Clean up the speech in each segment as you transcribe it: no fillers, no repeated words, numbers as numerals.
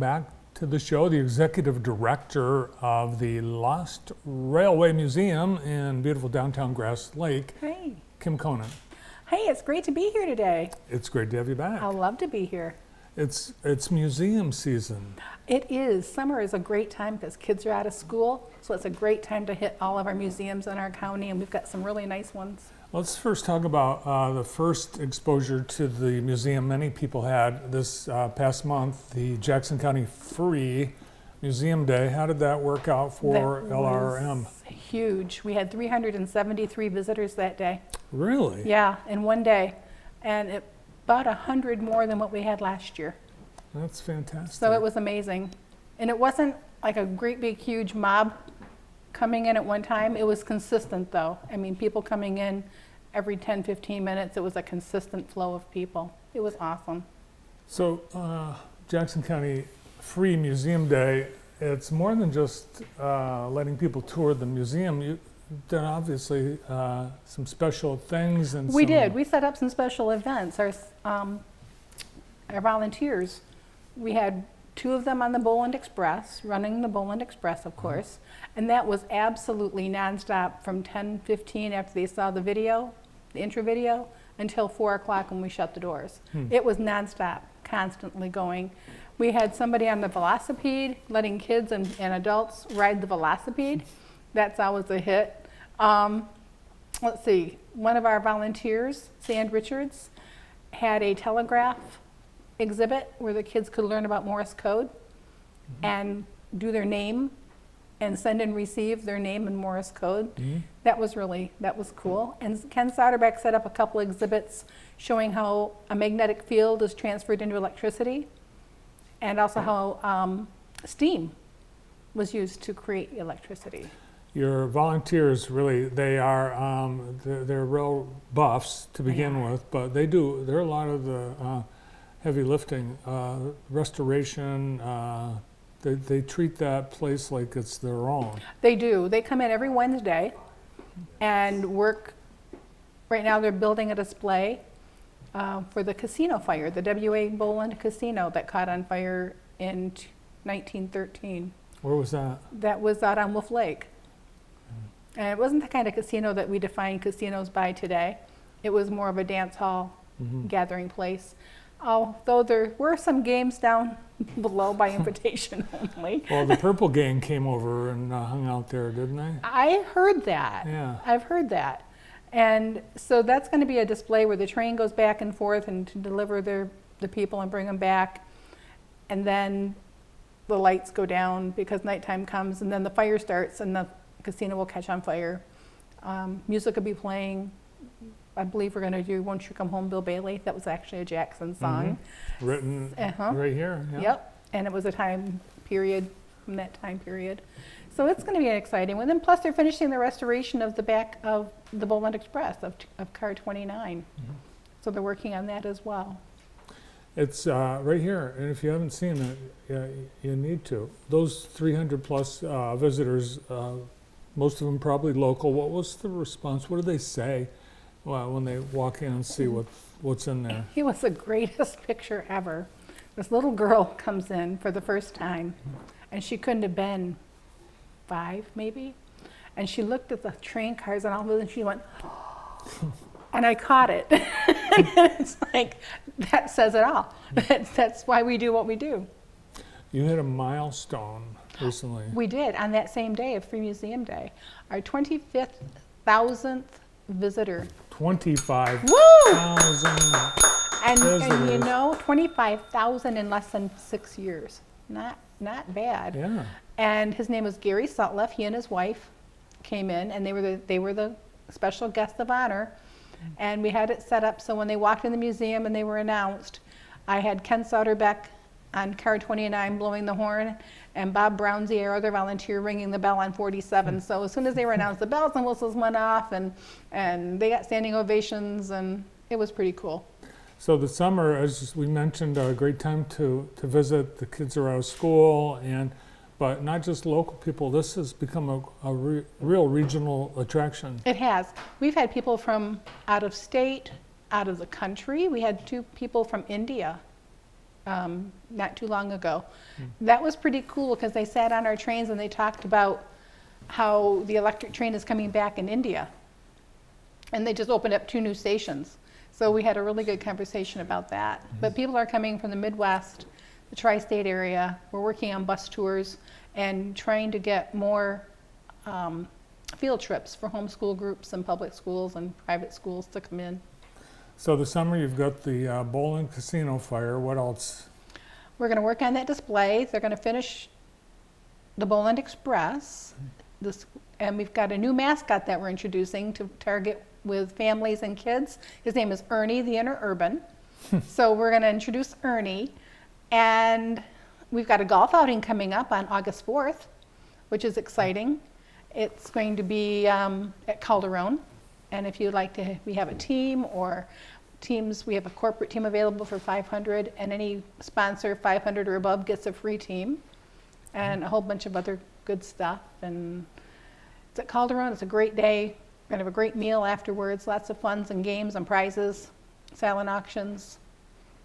back to the show, the executive director of the Lost Railway Museum in beautiful downtown Grass Lake, Hey. Kim Conan. Hey, it's great to be here today. It's great to have you back. I love to be here. It's museum season. It is. Summer is a great time because kids are out of school, so it's a great time to hit all of our museums in our county, and we've got some really nice ones. Let's first talk about the first exposure to the museum many people had this past month, the Jackson County Free Museum Day. How did that work out for LRM? Huge. We had 373 visitors that day. Really? Yeah, in one day. And about 100 more than what we had last year. That's fantastic. So it was amazing. And it wasn't like a great big huge mob coming in at one time. It was consistent though. I mean, people coming in every 10, 15 minutes. It was a consistent flow of people. It was awesome. So Jackson County Free Museum Day, it's more than just letting people tour the museum. You've done obviously some special things. And We did. We set up some special events. Our volunteers, we had 2 of them on the Boland Express, running the Boland Express, of course, and that was absolutely nonstop from 10:15 after they saw the video, the intro video, until 4 o'clock when we shut the doors. It was nonstop, constantly going. We had somebody on the velocipede, letting kids and adults ride the velocipede. That's always a hit. Let's see, one of our volunteers, Sand Richards, had a telegraph exhibit where the kids could learn about Morse code and do their name and send and receive their name in Morse code. That was cool. And Ken Soderbeck set up a couple exhibits showing how a magnetic field is transferred into electricity and also how steam was used to create electricity. Your volunteers really, they're real buffs to begin with, but there are a lot of the heavy lifting, restoration. They treat that place like it's their own. They do. They come in every Wednesday and work. Right now they're building a display for the casino fire, the W.A. Boland Casino that caught on fire in 1913. Where was that? That was out on Wolf Lake. And it wasn't the kind of casino that we define casinos by today. It was more of a dance hall gathering place. Although there were some games down below by invitation only. Well, the Purple Gang came over and hung out there, didn't they? I heard that. Yeah. I've heard that. And so that's going to be a display where the train goes back and forth and to deliver the people and bring them back. And then the lights go down because nighttime comes, and then the fire starts and the casino will catch on fire. Music will be playing. I believe we're going to do Won't You Come Home, Bill Bailey. That was actually a Jackson song. Written right here. Yeah. Yep. And it was a time period from that time period. So it's going to be an exciting one. And plus they're finishing the restoration of the back of the Boland Express of car 29. So they're working on that as well. It's right here, and if you haven't seen it, you need to. Those 300 plus visitors, most of them probably local. What was the response? What did they say when they walk in and see what's in there? It was the greatest picture ever. This little girl comes in for the first time, and she couldn't have been 5 maybe, and she looked at the train cars and all of a sudden she went, and I caught it. It's like, that says it all. That's why we do what we do. You hit a milestone recently. We did on that same day of Free Museum Day. Our 25,000th visitor. 25,000. And you know, 25,000 in less than 6 years. Not bad. Yeah. And his name was Gary Sutliff. He and his wife came in, and they were the special guest of honor. And we had it set up so when they walked in the museum and they were announced, I had Ken Soderbeck on car 29 blowing the horn, and Bob Brownsey, our other volunteer, ringing the bell on 47. So as soon as they were announced, the bells and whistles went off, and they got standing ovations, and it was pretty cool. So the summer, as we mentioned, a great time to visit. The kids are out of school, but not just local people. This has become a real regional attraction. It has. We've had people from out of state, out of the country. We had 2 people from India not too long ago. That was pretty cool because they sat on our trains and they talked about how the electric train is coming back in India. And they just opened up 2 new stations. So we had a really good conversation about that. But people are coming from the Midwest, the tri-state area. We're working on bus tours and trying to get more field trips for homeschool groups and public schools and private schools to come in. So this summer you've got the Bowling Casino fire. What else? We're going to work on that display. They're going to finish the Boland Express. And we've got a new mascot that we're introducing to target with families and kids. His name is Ernie the Interurban. So we're going to introduce Ernie. And we've got a golf outing coming up on August 4th, which is exciting. It's going to be at Calderon. And if you'd like to, we have a team or teams, we have a corporate team available for $500, and any sponsor 500 or above gets a free team, and a whole bunch of other good stuff. And it's at Calderon. It's a great day. We're gonna have a great meal afterwards. Lots of funs and games and prizes, silent auctions,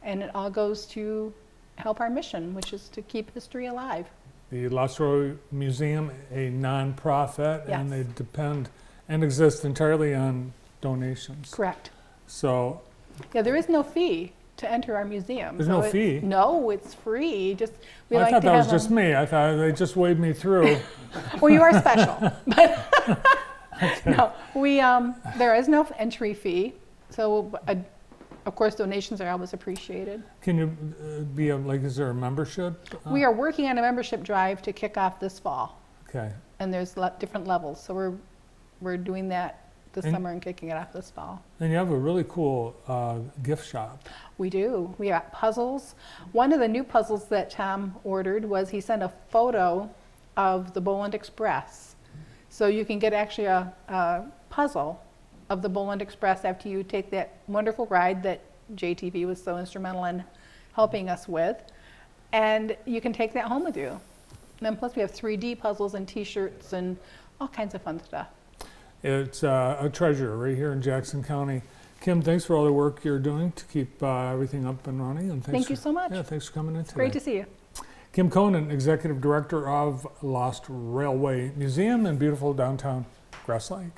and it all goes to help our mission, which is to keep history alive. The Lasseroy Museum, a nonprofit, and Yes. they depend and exist entirely on donations. Correct. So Yeah, there is no fee to enter our museum. There's So no it's- fee? No, it's free. Just we I like thought to that was have just me. I thought they just waved me through. Well, you are special, but no, there is no entry fee. So, of course, donations are always appreciated. Can you be is there a membership? We are working on a membership drive to kick off this fall, Okay. and there's different levels. So we're doing that this And- summer and kicking it off this fall. And you have a really cool gift shop. We do. We got puzzles. One of the new puzzles that Tom ordered was he sent a photo of the Boland Express. So you can get actually a puzzle of the Boland Express after you take that wonderful ride that JTV was so instrumental in helping us with. And you can take that home with you. And then plus we have 3D puzzles and t-shirts and all kinds of fun stuff. It's a treasure right here in Jackson County. Kim, thanks for all the work you're doing to keep everything up and running. And Thank you so much. Yeah, thanks for coming in today. Great to see you. Kim Conan, Executive Director of Lost Railway Museum in beautiful downtown Grass Lake.